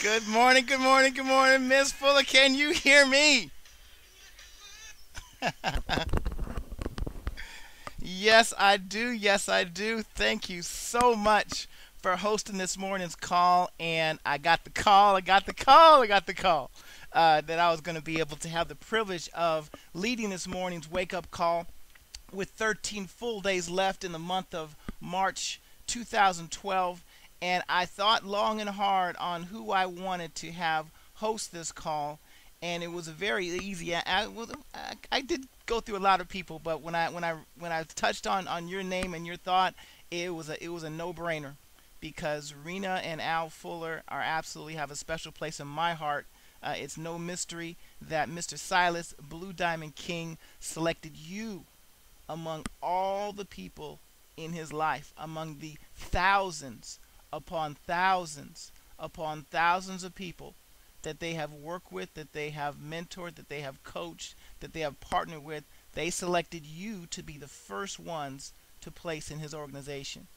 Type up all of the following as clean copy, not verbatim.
Good morning, good morning, good morning, Miss Fuller. Can you hear me? Yes, I do. Yes, I do. Thank you so much for hosting this morning's call. And I got the call, I got the call, I got the call that I was going to be able to have the privilege of leading this morning's wake up call with 13 full days left in the month of March 2012. And I thought long and hard on who I wanted to have host this call, and it was a very easy. I did go through a lot of people, but when I touched on your name and your thought, it was a no-brainer because Rena and Al Fuller are absolutely have a special place in my heart. It's no mystery that Mr. Silas Blue Diamond King selected you among all the people in his life, among the thousands upon thousands of people that they have worked with, that they have mentored, that they have coached, that they have partnered with. They selected you to be the first ones to place in his organization.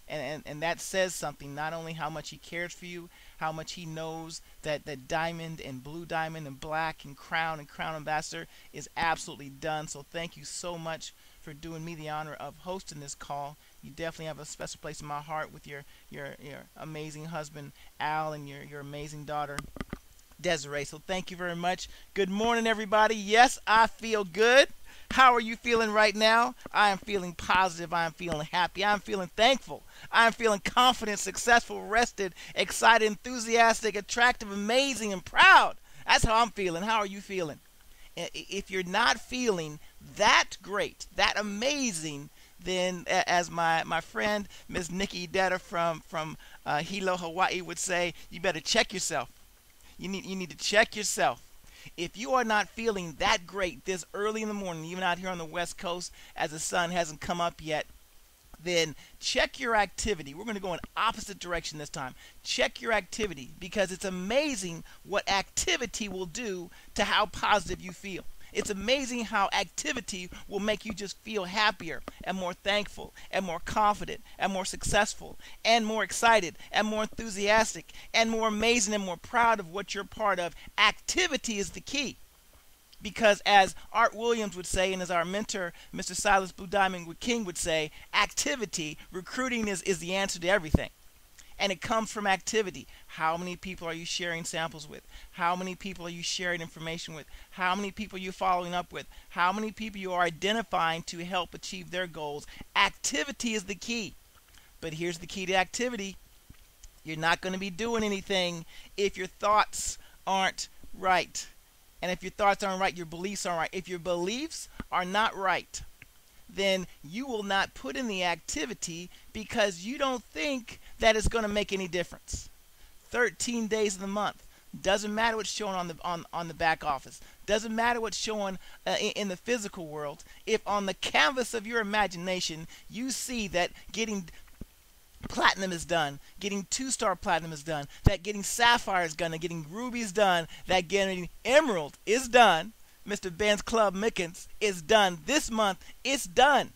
And that says something, not only how much he cares for you, how much he knows that diamond and blue diamond and black and crown ambassador is absolutely done. So thank you so much for doing me the honor of hosting this call. You definitely have a special place in my heart with your amazing husband Al and your amazing daughter Desiree. So thank you very much. Good morning, everybody. Yes, I feel good. How are you feeling right now? I am feeling positive. I am feeling happy. I am feeling thankful. I am feeling confident, successful, rested, excited, enthusiastic, attractive, amazing, and proud. That's how I'm feeling. How are you feeling? If you're not feeling that great, that amazing, then as my friend Miss Nikki Detta from Hilo, Hawaii would say, you better check yourself. You need to check yourself. If you are not feeling that great this early in the morning, even out here on the West Coast as the sun hasn't come up yet, then check your activity. We're going to go in opposite direction this time. Check your activity because it's amazing what activity will do to how positive you feel. It's amazing how activity will make you just feel happier and more thankful and more confident and more successful and more excited and more enthusiastic and more amazing and more proud of what you're part of. Activity is the key. Because as Art Williams would say, and as our mentor, Mr. Silas Blue Diamond King would say, activity, recruiting is the answer to everything. And it comes from activity. How many people are you sharing samples with? How many people are you sharing information with? How many people are you following up with? How many people you are identifying to help achieve their goals? Activity is the key. But here's the key to activity. You're not going to be doing anything if your thoughts aren't right. And if your thoughts aren't right, your beliefs aren't right. If your beliefs are not right, then you will not put in the activity because you don't think that it's going to make any difference. 13 days of the month. Doesn't matter what's showing on the back office. Doesn't matter what's showing in the physical world. If on the canvas of your imagination you see that getting platinum is done, getting 2-star platinum is done, that getting sapphire is done, that getting rubies done, that getting emerald is done, Mr. Ben's Club Mickens is done this month, it's done.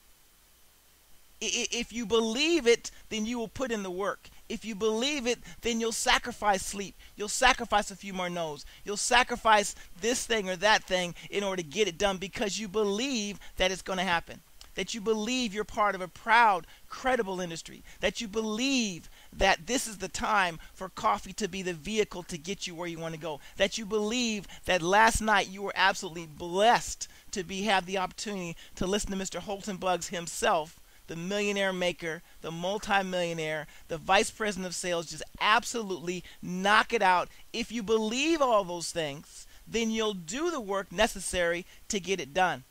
If you believe it, then you will put in the work. If you believe it, then you'll sacrifice sleep. You'll sacrifice a few more no's. You'll sacrifice this thing or that thing in order to get it done because you believe that it's going to happen. That you believe you're part of a proud, credible industry. That you believe that this is the time for coffee to be the vehicle to get you where you want to go. That you believe that last night you were absolutely blessed to have the opportunity to listen to Mr. Holton Buggs himself, the millionaire maker, the multimillionaire, the vice president of sales, just absolutely knock it out. If you believe all those things, then you'll do the work necessary to get it done.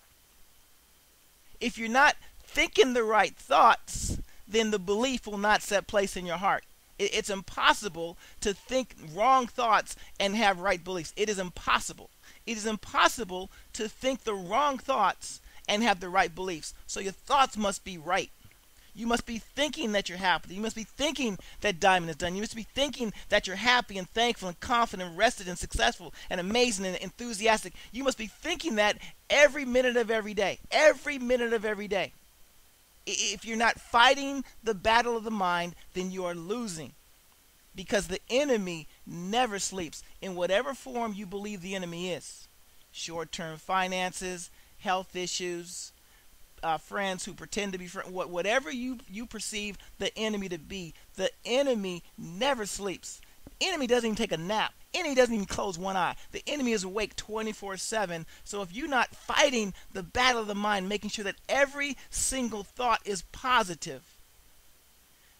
If you're not thinking the right thoughts, then the belief will not set place in your heart. It's impossible to think wrong thoughts and have right beliefs. It is impossible. It is impossible to think the wrong thoughts and have the right beliefs. So your thoughts must be right. You must be thinking that you're happy. You must be thinking that diamond is done. You must be thinking that you're happy and thankful and confident and rested and successful and amazing and enthusiastic. You must be thinking that every minute of every day. Every minute of every day. If you're not fighting the battle of the mind, then you are losing. because the enemy never sleeps in whatever form you believe the enemy is. Short-term finances, health issues, friends who pretend to be friends, whatever you perceive the enemy to be, the enemy never sleeps. The enemy doesn't even take a nap. The enemy doesn't even close one eye. The enemy is awake 24/7. So if you're not fighting the battle of the mind, making sure that every single thought is positive,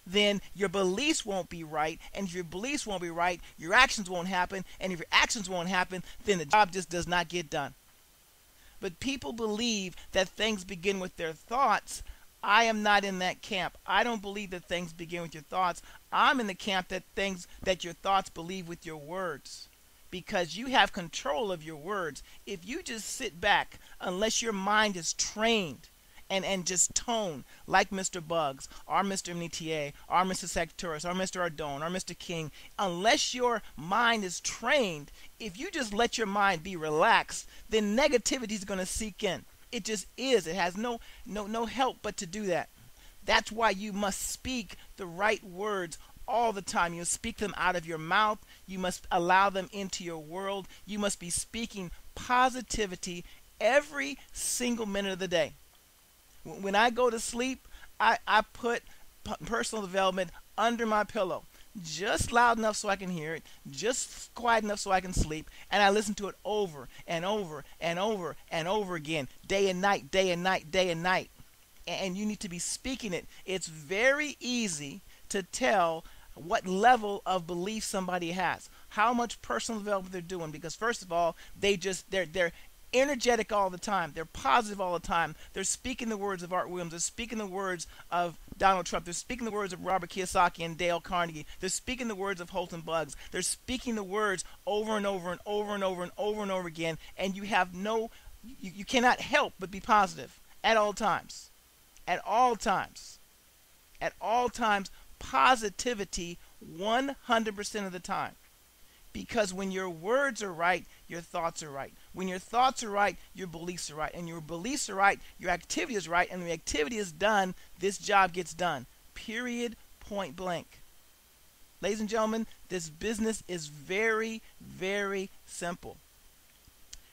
then your beliefs won't be right. And if your beliefs won't be right, your actions won't happen. And if your actions won't happen, then the job just does not get done. But people believe that things begin with their thoughts. I am not in that camp. I don't believe that things begin with your thoughts. I'm in the camp that your thoughts believe with your words, because you have control of your words. If you just sit back, unless your mind is trained and just tone like Mr. Bugs or Mr. Mnetier or Mr. Secretarius or Mr. Ardone or Mr. King, unless your mind is trained, if you just let your mind be relaxed, then negativity is going to seek in. It just is. It has no help but to do that. That's why you must speak the right words all the time. You speak them out of your mouth. You must allow them into your world. You must be speaking positivity every single minute of the day. When I go to sleep, I put personal development under my pillow, just loud enough so I can hear it, just quiet enough so I can sleep, and I listen to it over and over and over and over again, day and night, day and night, day and night. And you need to be speaking it. It's very easy to tell what level of belief somebody has, how much personal development they're doing, because first of all, they're energetic all the time. They're positive all the time. They're speaking the words of Art Williams. They're speaking the words of Donald Trump. They're speaking the words of Robert Kiyosaki and Dale Carnegie. They're speaking the words of Holton Bugs. They're speaking the words over and over and over and over and over and over again. And you cannot help but be positive at all times. At all times. At all times, positivity 100% of the time. Because when your words are right, your thoughts are right. When your thoughts are right, your beliefs are right. And your beliefs are right, your activity is right. And when the activity is done, this job gets done. Period, point blank. Ladies and gentlemen, this business is very, very simple.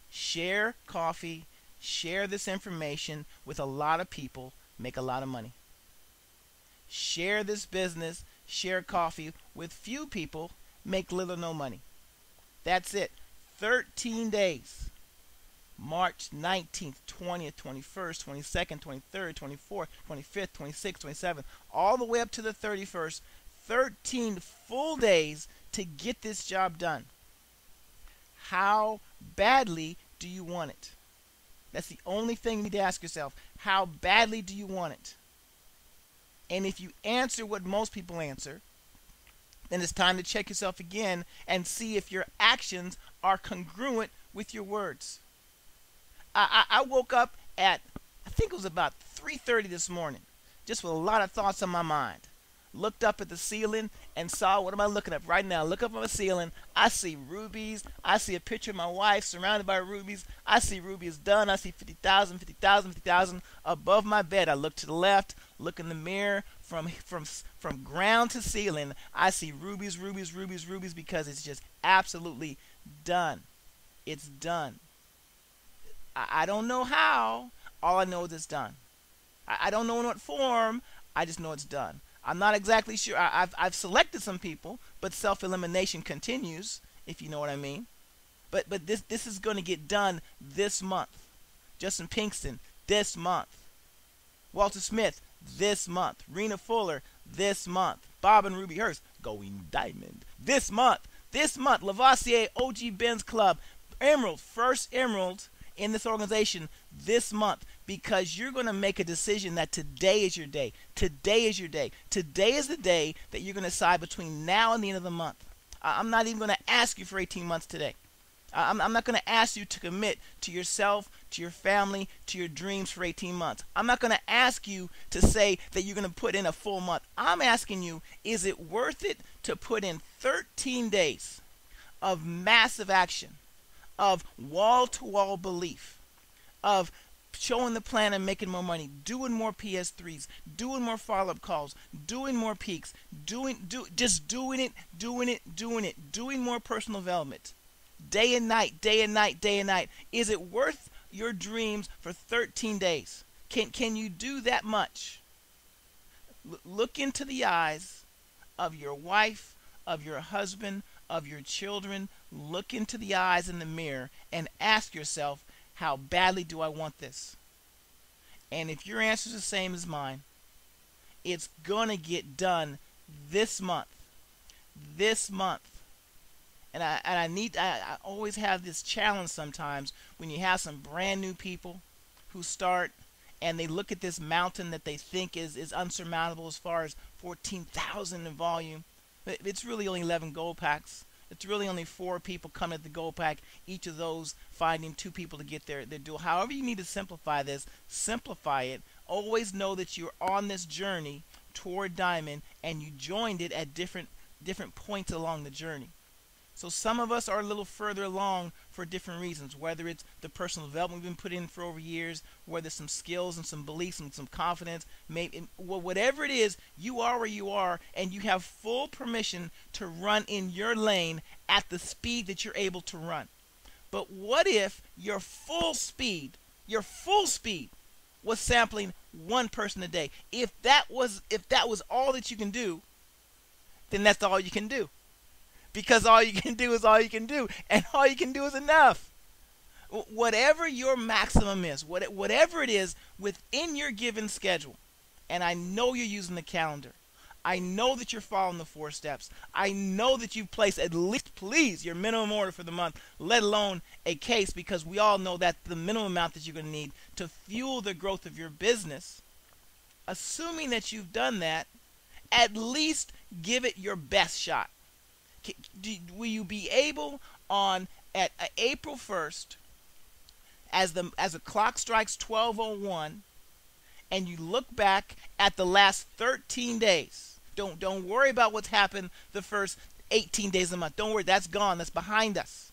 Share coffee, share this information with a lot of people, make a lot of money. Share this business, share coffee with few people, make little or no money. That's it. 13 days. March 19th, 20th, 21st, 22nd, 23rd, 24th, 25th, 26th, 27th, all the way up to the 31st. 13 full days to get this job done. How badly do you want it? That's the only thing you need to ask yourself. How badly do you want it? And if you answer what most people answer, then it's time to check yourself again and see if your actions are congruent with your words. I woke up at, I think it was about 3:30 this morning, just with a lot of thoughts on my mind. Looked up at the ceiling and saw, what am I looking at right now? Look up on the ceiling. I see rubies. I see a picture of my wife surrounded by rubies. I see rubies done. I see 50,000, 50,000, 50,000 above my bed. I look to the left, look in the mirror, from ground to ceiling. I see rubies, rubies, rubies, rubies, because it's just absolutely done. It's done. I don't know how. All I know is it's done. I don't know in what form. I just know it's done. I'm not exactly sure. I've selected some people, but self-elimination continues, if you know what I mean. But this is going to get done this month. Justin Pinkston, this month. Walter Smith, this month. Rena Fuller, this month. Bob and Ruby Hurst, going diamond, this month. This month, Lavoisier, OG Ben's Club, Emerald, first Emerald in this organization this month, because you're going to make a decision that today is your day. Today is your day. Today is the day that you're going to decide between now and the end of the month. I'm not even going to ask you for 18 months today. I'm not going to ask you to commit to yourself, to your family, to your dreams for 18 months. I'm not going to ask you to say that you're going to put in a full month. I'm asking you, is it worth it to put in 13 days of massive action, of wall-to-wall belief, of showing the plan and making more money, doing more PS3s, doing more follow-up calls, doing more peaks, just doing it, doing more personal development, day and night, day and night, day and night. Is it worth your dreams for 13 days? Can you do that much? Look into the eyes of your wife, of your husband, of your children. Look into the eyes in the mirror and ask yourself, how badly do I want this? And if your answer is the same as mine, it's gonna get done this month. This month. And I always have this challenge sometimes when you have some brand new people who start and they look at this mountain that they think is unsurmountable as far as 14,000 in volume. It's really only 11 gold packs. It's really only 4 people coming at the gold pack, each of those finding 2 people to get their duel. However you need to simplify this, simplify it. Always know that you're on this journey toward diamond and you joined it at different points along the journey. So some of us are a little further along for different reasons, whether it's the personal development we've been putting in for over years, whether it's some skills and some beliefs and some confidence, maybe whatever it is, you are where you are and you have full permission to run in your lane at the speed that you're able to run. But what if your full speed was sampling 1 person a day? If that was all that you can do, then that's all you can do. Because all you can do is all you can do, and all you can do is enough. Whatever your maximum is, whatever it is within your given schedule, and I know you're using the calendar. I know that you're following the 4 steps. I know that you've placed at least, please, your minimum order for the month, let alone a case, because we all know that the minimum amount that you're going to need to fuel the growth of your business. Assuming that you've done that, at least give it your best shot. Will you be able at April 1st, as the clock strikes 12:01, and you look back at the last 13 days? Don't worry about what's happened the first 18 days of the month. Don't worry, that's gone. That's behind us.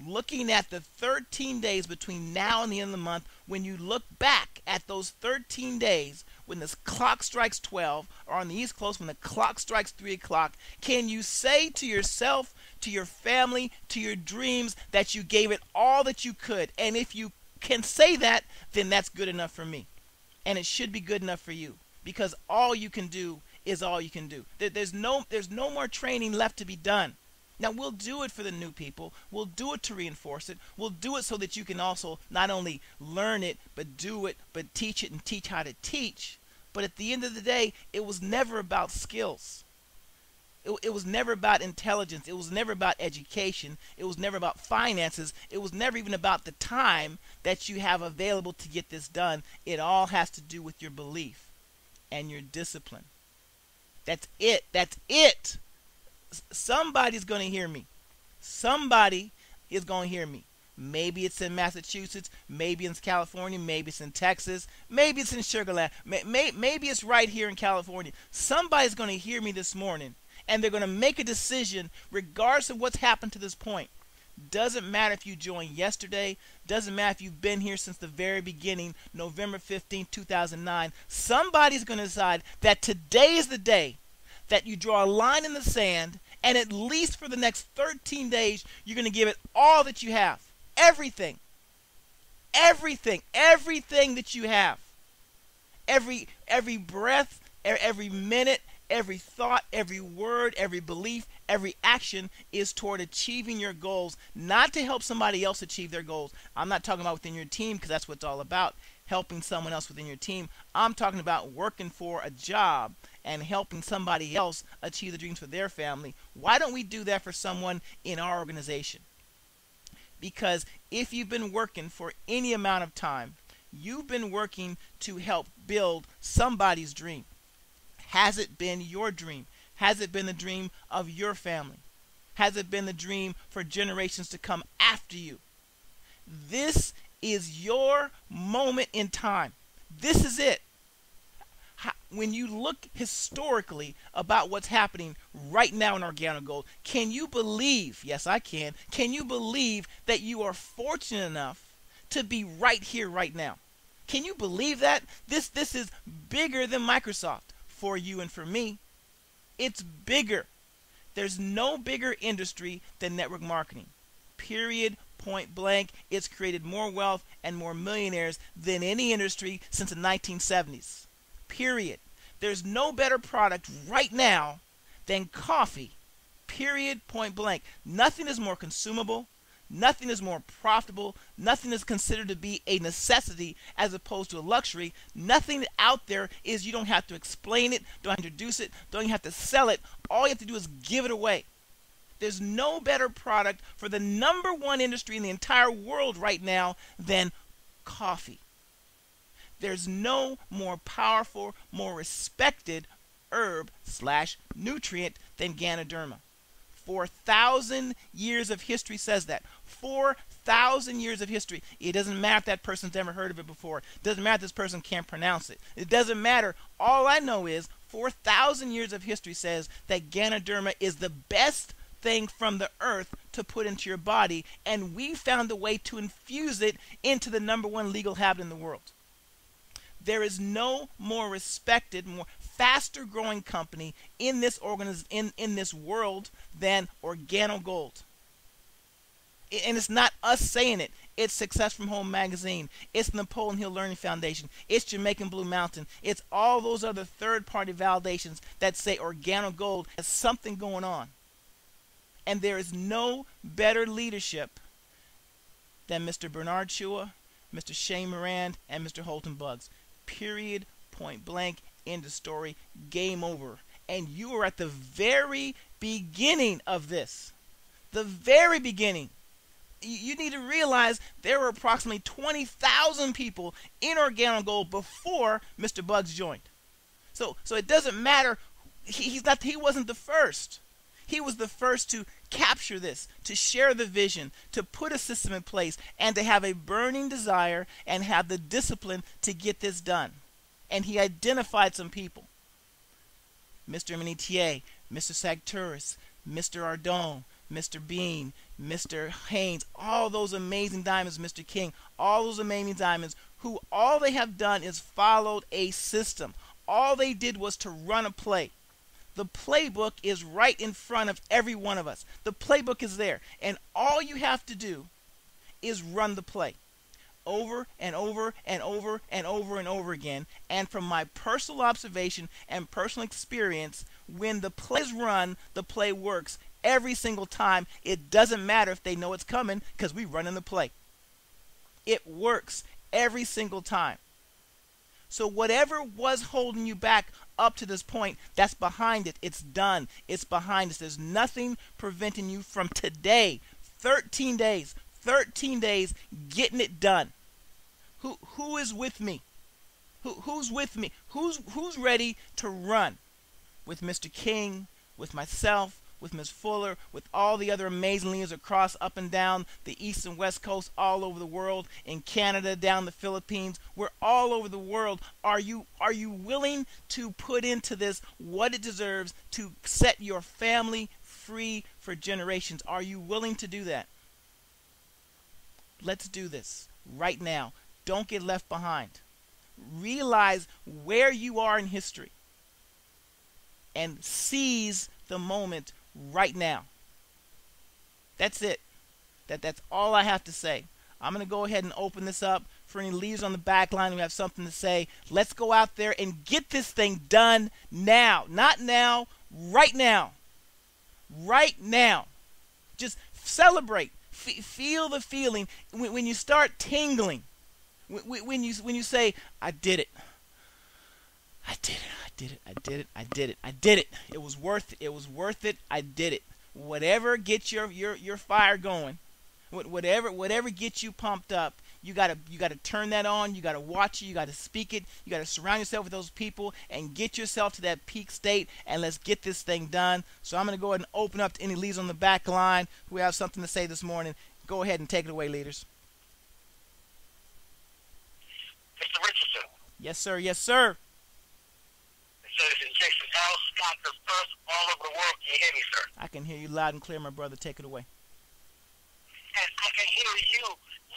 Looking at the 13 days between now and the end of the month, when you look back at those 13 days, when the clock strikes 12, or on the East Coast, when the clock strikes 3 o'clock, can you say to yourself, to your family, to your dreams, that you gave it all that you could? And if you can say that, then that's good enough for me. And it should be good enough for you, because all you can do is all you can do. There's no more training left to be done. Now, we'll do it for the new people. We'll do it to reinforce it. We'll do it so that you can also not only learn it, but do it, but teach it and teach how to teach. But at the end of the day, it was never about skills. It was never about intelligence. It was never about education. It was never about finances. It was never even about the time that you have available to get this done. It all has to do with your belief and your discipline. That's it. That's it. Somebody's going to hear me. Somebody is going to hear me. Maybe it's in Massachusetts, maybe it's in California, maybe it's in Texas, maybe it's in Sugar Land, maybe it's right here in California. Somebody's going to hear me this morning, and they're going to make a decision regardless of what's happened to this point. Doesn't matter if you joined yesterday, doesn't matter if you've been here since the very beginning, November 15, 2009. Somebody's going to decide that today is the day that you draw a line in the sand, and at least for the next 13 days, you're going to give it all that you have. Everything that you have. Every breath, every minute, every thought, every word, every belief, every action is toward achieving your goals, not to help somebody else achieve their goals. I'm not talking about within your team, because that's what it's all about, helping someone else within your team. I'm talking about working for a job and helping somebody else achieve the dreams for their family. Why don't we do that for someone in our organization? Because if you've been working for any amount of time, you've been working to help build somebody's dream. Has it been your dream? Has it been the dream of your family? Has it been the dream for generations to come after you? This is your moment in time. This is it. When you look historically about what's happening right now in Organic Gold, can you believe, yes I can you believe that you are fortunate enough to be right here right now? Can you believe that? This is bigger than Microsoft for you and for me. It's bigger. There's no bigger industry than network marketing. Period. Point blank. It's created more wealth and more millionaires than any industry since the 1970s. Period. There's no better product right now than coffee. Period. Point blank. Nothing is more consumable. Nothing is more profitable. Nothing is considered to be a necessity as opposed to a luxury. Nothing out there is you don't have to explain it, don't introduce it, don't even have to sell it. All you have to do is give it away. There's no better product for the #1 industry in the entire world right now than coffee. There's no more powerful, more respected herb/nutrient than Ganoderma. 4,000 years of history says that. 4,000 years of history. It doesn't matter if that person's never heard of it before. It doesn't matter if this person can't pronounce it. It doesn't matter. All I know is 4,000 years of history says that Ganoderma is the best thing from the earth to put into your body, and we found a way to infuse it into the #1 legal habit in the world. There is no more respected, more faster growing company in this in this world than OrganoGold. And it's not us saying it. It's Success from Home magazine. It's Napoleon Hill Learning Foundation. It's Jamaican Blue Mountain. It's all those other third-party validations that say OrganoGold has something going on. And there is no better leadership than Mr. Bernard Chua, Mr. Shane Moran, and Mr. Holton Buggs. Period. Point blank. End of story. Game over. And you are at the very beginning of this. The very beginning. You need to realize there were approximately 20,000 people in OrganoGold before Mr. Buggs joined. So it doesn't matter. He wasn't the first. He was the first to capture this, to share the vision, to put a system in place, and to have a burning desire and have the discipline to get this done. And he identified some people. Mr. Minitier, Mr. Sagturis, Mr. Ardone, Mr. Bean, Mr. Haynes, all those amazing diamonds, Mr. King, all those amazing diamonds who all they have done is followed a system. All they did was to run a play. The playbook is right in front of every one of us. The playbook is there. And all you have to do is run the play over and over and over and over and over again. And from my personal observation and personal experience, when the play is run, the play works every single time. It doesn't matter if they know it's coming because we run in the play. It works every single time. So whatever was holding you back up to this point, that's behind it. It's done. It's behind us. There's nothing preventing you from today, 13 days, getting it done. Who is with me? Who's with me? Who's ready to run? With Mr. King, with myself, with Ms. Fuller, with all the other amazing leaders across, up and down the East and West Coast, all over the world, in Canada, down the Philippines. We're all over the world. Are you willing to put into this what it deserves to set your family free for generations? Are you willing to do that? Let's do this right now. Don't get left behind. Realize where you are in history and seize the moment right now. That's it. That's all I have to say. I'm going to go ahead and open this up for any leaders on the back line who have something to say. Let's go out there and get this thing done now. Not now, right now. Right now. Just celebrate. Feel the feeling when you start tingling. When you say, I did it. I did it. I did it. I did it. I did it. I did it. It was worth it. It was worth it. I did it. Whatever gets your fire going, whatever gets you pumped up, you gotta turn that on. You gotta watch it. You gotta speak it. You gotta surround yourself with those people and get yourself to that peak state. And let's get this thing done. So I'm gonna go ahead and open up to any leaders on the back line who have something to say this morning. Go ahead and take it away, leaders. Mr. Richardson. Yes, sir. Yes, sir. This is Jason L. Scott the first all over the world. Can you hear me, sir? I can hear you loud and clear, my brother. Take it away. And I can hear you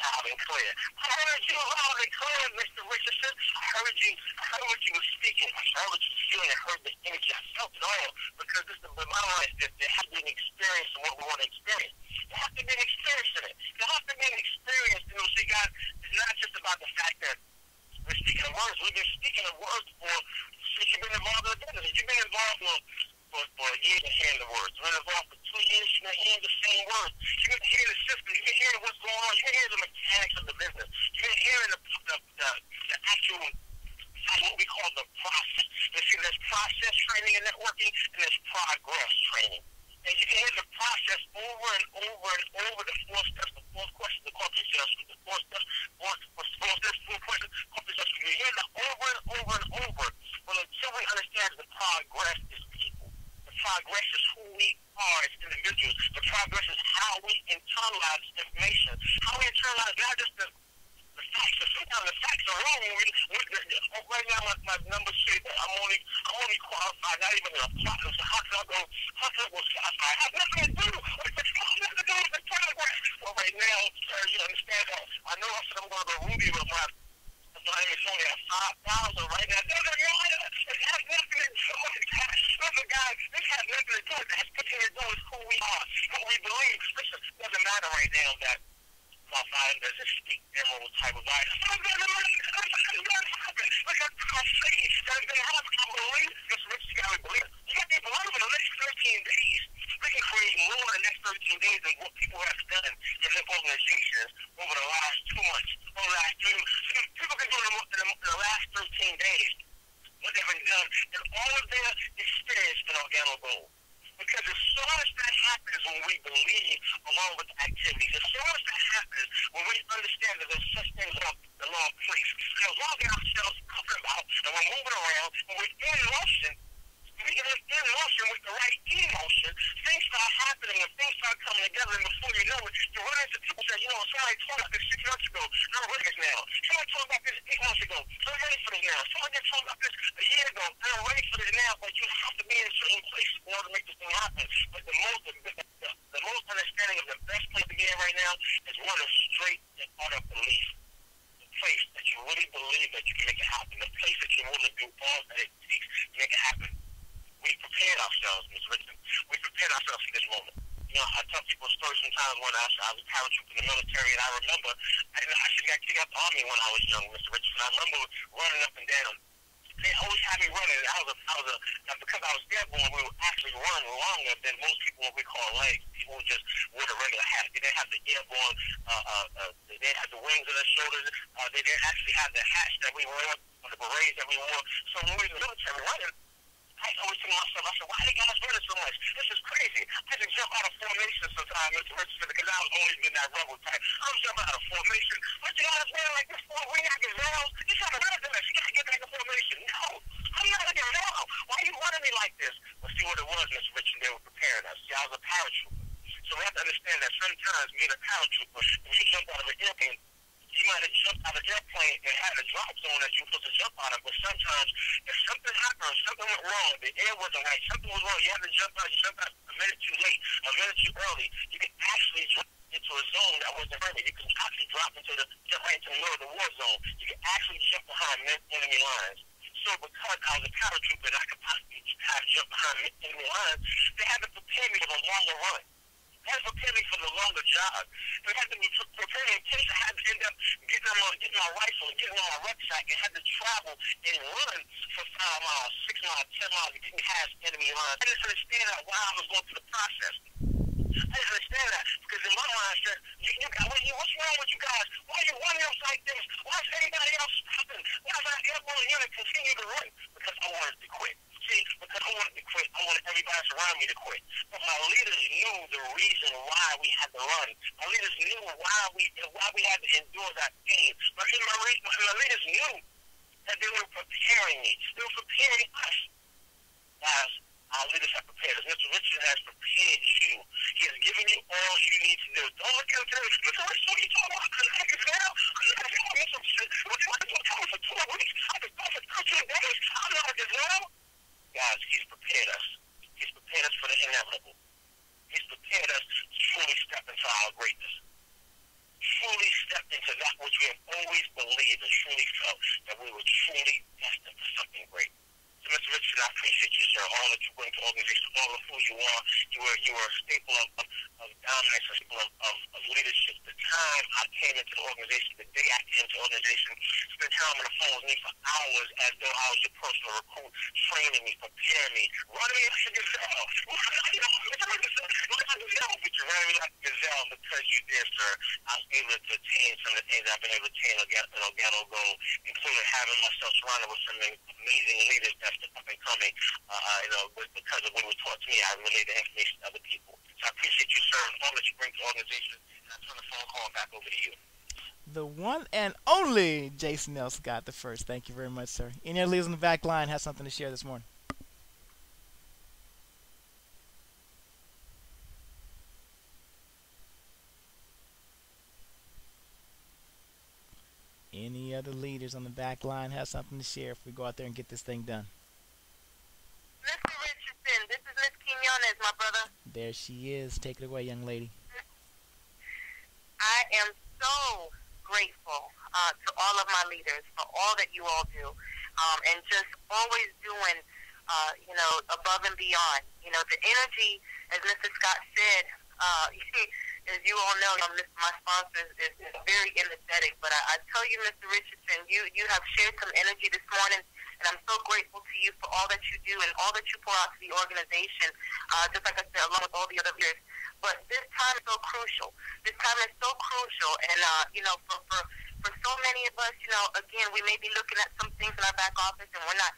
loud and clear. I heard you loud and clear, Mr. Richardson. I heard you. I heard what you were speaking. I heard what you were feeling. I heard the energy. I felt it all because this is my life. There has to be an experience in what we want to experience. There has to be an experience in it. There has to be an experience. You know, see, God, it's not just about the fact that we're speaking of words. We've been speaking of words since you've been involved in the business. You've been involved for a year to hear the words. You've been involved for 2 years. You've been hearing the same words. You've been hearing the system. You've been hearing what's going on. You've been hearing the mechanics of the business. You've been hearing the actual, what we call the process. You see, there's process training and networking, and there's progress training. And you can hear the process over and over and over, the 4 steps, the 4 questions, the corporate sales, the 4 steps, 4 questions, corporate sales. You hear that over and over and over. Well, until we understand the progress is people. The progress is who we are as individuals. The progress is how we internalize information. How we internalize not just the facts. So sometimes the facts are wrong. Right now, my numbers say that I'm only qualified, not even a platinum. So how can I go qualified? I have nothing to do. It has nothing to do with the progress. Well, right now, sir, you understand that. I know I said I'm going to go Ruby with my is only at 5,000 right now. Doesn't matter. It has nothing to do with that. Listen, guys, this has nothing to do with that. It has nothing to do with who we are, what we believe. Listen, it doesn't matter right now that qualified does it speak emerald type of life. It doesn't matter. It's going to happen. Look at how faith that it's going to happen. I believe this rich guy would believe. You got to believe in the next 13 days. We can create more in the next 13 days than what people have done in their organizations over the last 2 months, over the last 3 months. People can do it in the last 13 days what they've been done and all of their experience in organic goal. Because there's so much that happens when we believe along with the activities. There's so much that happens when we understand that there's such things as the law of place. And as long as ourselves talking about and we're moving around and we're in motion, we get in motion with the right emotion, things start happening and things start coming together, and before you know it, you run into people say, you know, somebody told about this 6 months ago, and I'm ready for this now. Somebody told about this 8 months ago, so I'm ready for this now. Somebody told about this a year ago, and I'm ready for this now, but you have to be in certain places in order to make this thing happen. But the most understanding of the best place to be in right now is one of straight and utter belief. The place that you really believe that you can make it happen. The place that you're willing to do all that it takes to make it happen. We prepared ourselves, Ms. Richardson. We prepared ourselves for this moment. You know, I tell people stories sometimes when I was a paratrooper in the military, and I remember, I actually got kicked out the Army when I was young, Mr. Richardson. I remember running up and down. They always had me running. Because I was airborne, we would actually run longer than most people what we call legs. People would just wear the regular hat. They didn't have the airborne, they didn't have the wings on their shoulders. They didn't actually have the hats that we wore, or the berets that we wore. So when we were in the military running, I always think to myself, I said, why are they guys running so much? This is crazy. I had to jump out of formation sometimes, Mr. Richardson, because I was always been that rebel type. I was jumping out of formation. What you guys running like this for? We not get down. You trying to run us. You got to get back in formation. No, I'm not going to get down. Why are you running me like this? Well, see what it was, Mr. Richardson, they were preparing us. See, I was a paratrooper. So we have to understand that sometimes being a paratrooper, when you jump out of an airplane, you might have jumped out of the airplane and had a drop zone that you were supposed to jump out of, but sometimes if something happened, something went wrong, the air wasn't right, something was wrong, you had to jump out, you jumped out a minute too late, a minute too early, you can actually drop into a zone that wasn't friendly. You can actually jump right into the middle of the war zone. You can actually jump behind enemy lines. So because I was a paratrooper and I could possibly have jumped behind enemy lines, they had to prepare me for the longer run. They had to prepare me for the longer job. They had to prepare me in case I had to end up getting my rifle and getting on my rucksack and had to travel and run for 5 miles, 6 miles, 10 miles to get past enemy lines. I didn't understand that while I was going through the process. I didn't understand that because in my mind I said, what's wrong with you guys? Why are you running us like this? Why is anybody else stopping? Why is our airborne unit continue to run? Because I wanted to quit. See, because I wanted to quit. I wanted everybody around me to quit. But my leaders knew the reason why we had to run. My leaders knew why we had to endure that pain. But my leaders knew that they were preparing me. They were preparing us. Guys, our leaders have prepared us. Mr. Richardson has prepared you. He has given you all you need to do. Don't look at him. Mr. Richardson, what are you talking about? I can now. I'm doing some shit. What are you talking for 2 weeks? I can go for 13 days. I'm not just now. Guys, he's prepared us. He's prepared us for the inevitable. He's prepared us to truly step into our greatness. truly stepped into that which we have always believed and truly felt, that we were truly destined for something great. So, Mr. Richardson, I appreciate you, sir. All that you bring to the organization, all of who you are. You are a staple of dominance, a staple of leadership. The time I came into the organization, the day I came to the organization, spent time on the phone with me for hours as though I was your personal recruit, training me, preparing me, running me like a gazelle. But you ran me like a gazelle because you did, sir. I was able to attain some of the things I've been able to attain in Organo Gold, including having myself surrounded with some amazing leaders that's up and coming. Because of what was taught to me, I relayed the information to other people. So I appreciate you, sir, and all that you bring to the organization. And I turn the phone call back over to you. The one and only Jason L. Scott the first. Thank you very much, sir. Any other leaders on the back line have something to share this morning? Any other leaders on the back line have something to share if we go out there and get this thing done? Mr. Richardson, this is Miss Quinones, my brother. There she is. Take it away, young lady. I am so grateful to all of my leaders for all that you all do, and just always doing, above and beyond. The energy, as Mr. Scott said, as you all know, my sponsor is very empathetic, but I tell you, Mr. Richardson, you have shared some energy this morning, and I'm so grateful to you for all that you do and all that you pour out to the organization, just like I said, along with all the other leaders. But this time is so crucial. This time is so crucial, and, for so many of us, again, we may be looking at some things in our back office, and we're not,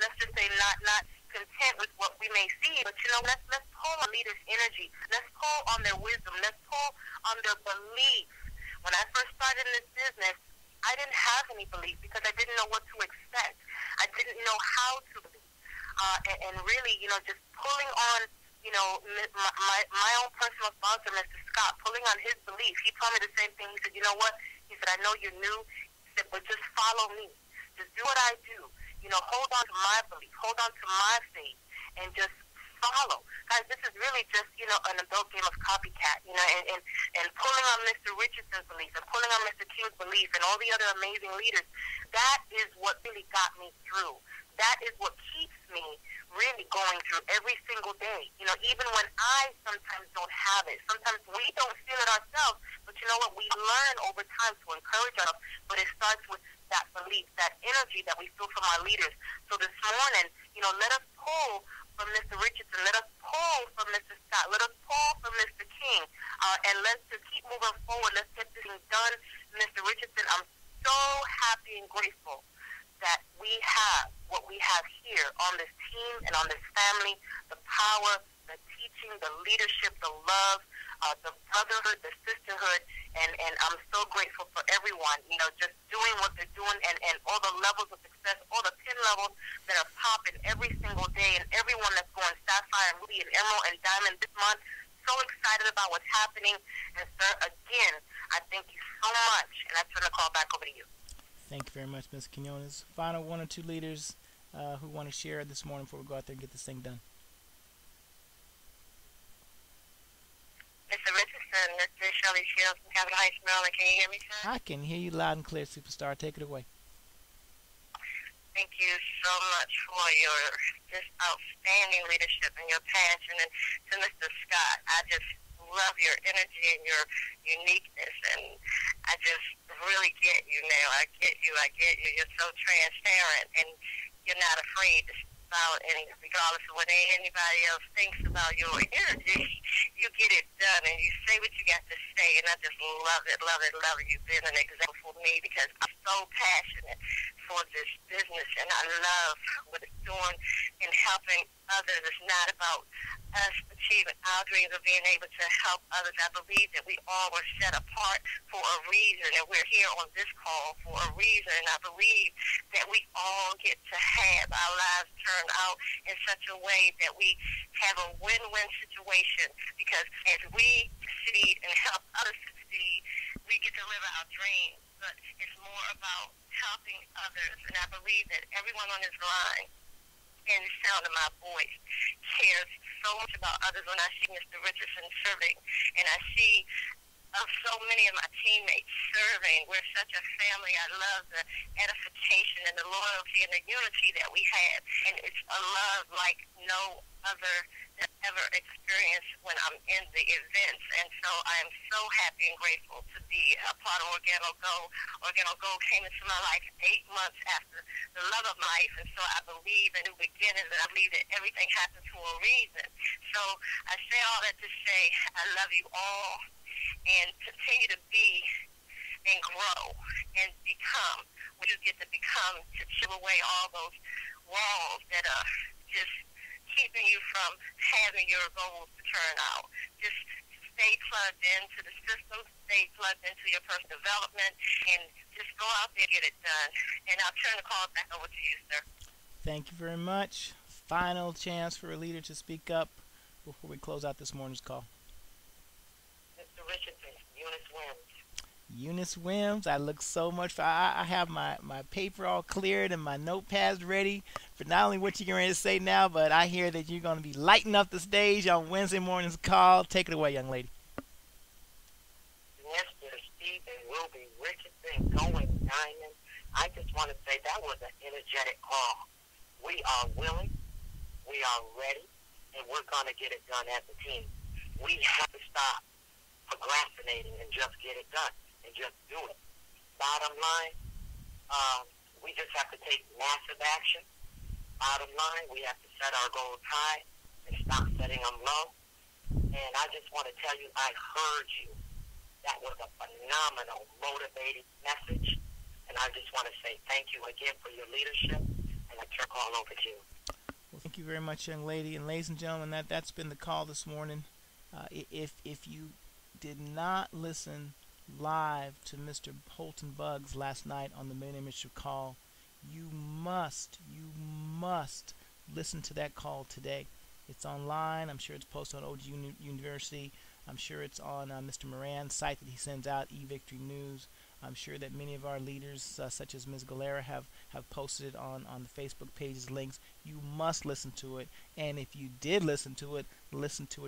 let's just say, not content with what we may see, but let's pull on leaders' energy. Let's pull on their wisdom. Let's pull on their belief. When I first started in this business, I didn't have any belief because I didn't know what to expect. I didn't know how to believe. And really, just pulling on, my own personal sponsor, Mr. Scott, pulling on his belief. He told me the same thing. He said, you know what? He said, I know you're new. He said, but just follow me. Just do what I do. Hold on to my belief. Hold on to my faith. And just follow. Guys, this is really just, an adult game of copycat, and pulling on Mr. Richardson's belief and pulling on Mr. King's belief and all the other amazing leaders. That is what really got me through. That is what keeps me really going through every single day. Even when I sometimes don't have it. Sometimes we don't feel it ourselves, but you know what? We learn over time to encourage us, but it starts with that belief, that energy that we feel from our leaders. So this morning, let us pull from Mr. Richardson. Let us pull from Mr. Scott. Let us pull from Mr. King. And let's just keep moving forward. Let's get this thing done. Mr. Richardson, I'm so happy and grateful that we have what we have here on this team and on this family, the power, the teaching, the leadership, the love, the brotherhood, the sisterhood, and I'm so grateful for everyone, just doing what they're doing and all the levels of success, all the 10 levels that are popping every single day, and everyone that's going Sapphire and Ruby and Emerald and Diamond this month. So excited about what's happening. And, sir, again, I thank you so much, and I turn the call back over to you. Thank you very much, Ms. Quinones. Final one or two leaders who want to share this morning before we go out there and get this thing done. Mr. Richardson, this is Shirley Shields from Capitol Heights, Maryland. Can you hear me, sir? I can hear you loud and clear, superstar. Take it away. Thank you so much for your just outstanding leadership and your passion. And to Mr. Scott, I just love your energy and your uniqueness. And I just really get you now. I get you. You're so transparent, and you're not afraid to about any, regardless of what anybody else thinks about your energy, you get it done and you say what you got to say, and I just love it. You've been an example for me because I'm so passionate for this business, and I love what it's doing and helping others. It's not about us achieving our dreams or being able to help others. I believe that we all were set apart for a reason, and we're here on this call for a reason, and I believe that we all get to have our lives turned out in such a way that we have a win-win situation, because as we succeed and help others succeed, we get to live our dreams. But it's more about helping others, and I believe that everyone on this line and the sound of my voice cares so much about others. When I see Mr. Richardson serving, and I see of so many of my teammates serving. We're such a family. I love the edification and the loyalty and the unity that we have. And it's a love like no other that I've ever experienced when I'm in the events. And so I am so happy and grateful to be a part of Organo Go. Organo Go came into my life 8 months after the love of my life. And so I believe in new beginnings, and I believe that everything happens for a reason. So I say all that to say I love you all, and continue to be and grow and become what you get to become, to chip away all those walls that are just keeping you from having your goals to turn out. Just stay plugged into the system, stay plugged into your personal development, and just go out there and get it done. And I'll turn the call back over to you, sir. Thank you very much. Final chance for a leader to speak up before we close out this morning's call. Mr. Richardson, Eunice Wims. Eunice Wims, I look so much for. I have my paper all cleared and my notepads ready for not only what you're going to say now, but I hear that you're going to be lighting up the stage on Wednesday morning's call. Take it away, young lady. Mr. Stephen Ruby Richardson, going diamond. I just want to say that was an energetic call. We are willing, we are ready, and we're going to get it done as a team. We have to stop procrastinating and just get it done and just do it. Bottom line, we just have to take massive action. Bottom line, we have to set our goals high and stop setting them low. And I just want to tell you, I heard you. That was a phenomenal, motivating message. And I just want to say thank you again for your leadership. And I turn the call over to you. Well, thank you very much, young lady. And ladies and gentlemen, that's been the call this morning. If you did not listen live to Mr. Holton Buggs last night on the Millionaire Ministry call, you must listen to that call today. It's online. I'm sure it's posted on OG University. I'm sure it's on Mr. Moran's site that he sends out, eVictory News. I'm sure that many of our leaders, such as Ms. Galera, have posted it on the Facebook page's links. You must listen to it. And if you did listen to it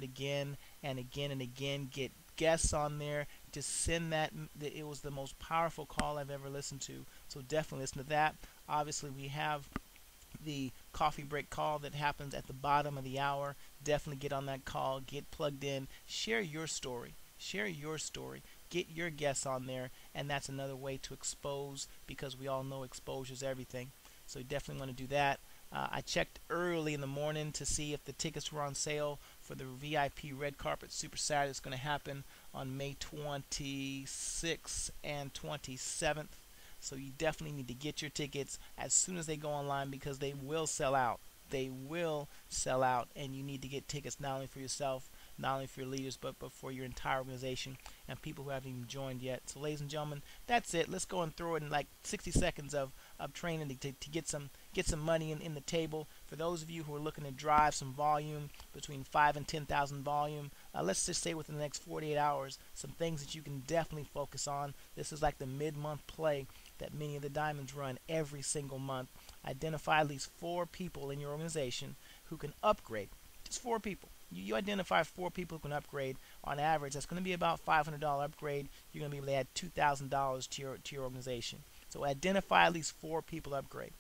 again and again and again. Get guests on there. Just send that. It was the most powerful call I've ever listened to. So definitely listen to that. Obviously, we have the coffee break call that happens at the bottom of the hour. Definitely get on that call. Get plugged in. Share your story. Get your guests on there, and that's another way to expose, because we all know exposure is everything. So you definitely want to do that. I checked early in the morning to see if the tickets were on sale for the VIP Red Carpet Super Saturday. It's going to happen on May 26th and 27th. So you definitely need to get your tickets as soon as they go online, because they will sell out. They will sell out, and you need to get tickets not only for yourself, not only for your leaders, but for your entire organization and people who haven't even joined yet. So, ladies and gentlemen, that's it. Let's go and throw it in like 60 seconds of training to get some money in the table. For those of you who are looking to drive some volume, between 5 and 10,000 volume, let's just say within the next 48 hours, some things that you can definitely focus on. This is like the mid-month play that many of the diamonds run every single month. Identify at least 4 people in your organization who can upgrade. Just 4 people. You identify 4 people who can upgrade. On average, that's going to be about $500 upgrade. You're going to be able to add $2,000 to your organization. So identify at least 4 people upgrade.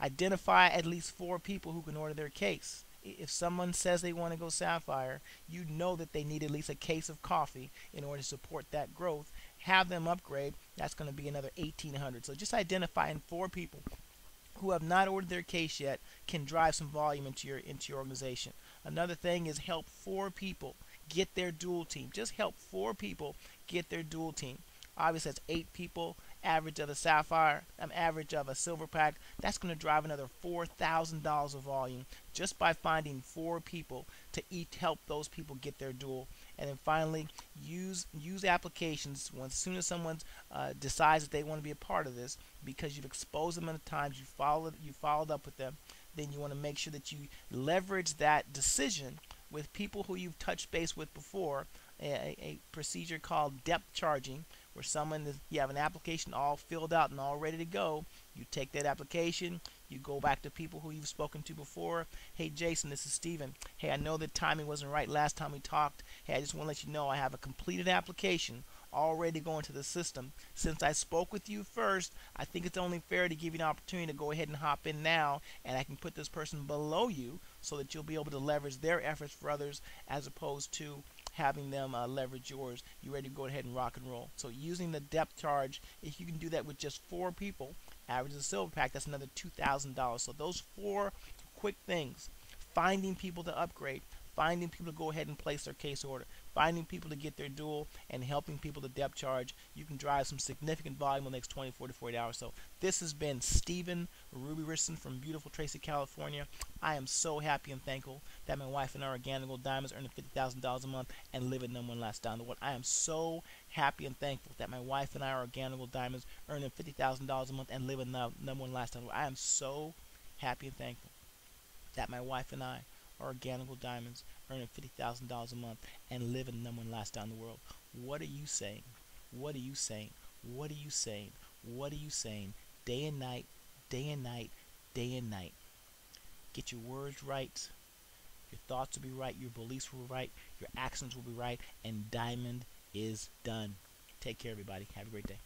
Identify at least 4 people who can order their case. If someone says they want to go Sapphire, you know that they need at least a case of coffee in order to support that growth. Have them upgrade. That's going to be another $1,800. So just identifying 4 people who have not ordered their case yet can drive some volume into your organization. Another thing is help 4 people get their dual team. Just help 4 people get their dual team. Obviously, that's 8 people. Average of a Sapphire, average of a Silver Pack. That's going to drive another $4,000 of volume just by finding 4 people to help those people get their dual. And then finally, use applications as soon as someone decides that they want to be a part of this, because you've exposed them enough times, you followed up with them. Then you want to make sure that you leverage that decision with people who you've touched base with before. A procedure called depth charging, where you have an application all filled out and all ready to go. You take that application, You go back to people who you've spoken to before. Hey, Jason, this is Stephen. Hey, I know the timing wasn't right last time we talked. Hey, I just want to let you know I have a completed application already going to the system. Since I spoke with you first, I think it's only fair to give you an opportunity to go ahead and hop in now, and I can put this person below you so that you'll be able to leverage their efforts for others as opposed to having them leverage yours. You ready to go ahead and rock and roll. So using the depth charge, if you can do that with just 4 people, average of the silver pack, that's another $2,000. So those 4 quick things: finding people to upgrade, finding people to go ahead and place their case order, finding people to get their dual, and helping people to depth charge, you can drive some significant volume in the next 24 to 48 hours. So this has been Stephen Ruby Richardson from beautiful Tracy, California. I am so happy and thankful that my wife and I are organic gold diamonds, earning $50,000 a month and living number one last down the world. I am so happy and thankful that my wife and I are organic gold diamonds, earning $50,000 a month and living number one last down the world. I am so happy and thankful that my wife and I are organic gold diamonds, earning $50,000 a month and living number one last down the world. What are you saying? What are you saying? What are you saying? What are you saying? Day and night, day and night, day and night. Get your words right. Your thoughts will be right. Your beliefs will be right. Your actions will be right. And diamond is done. Take care, everybody. Have a great day.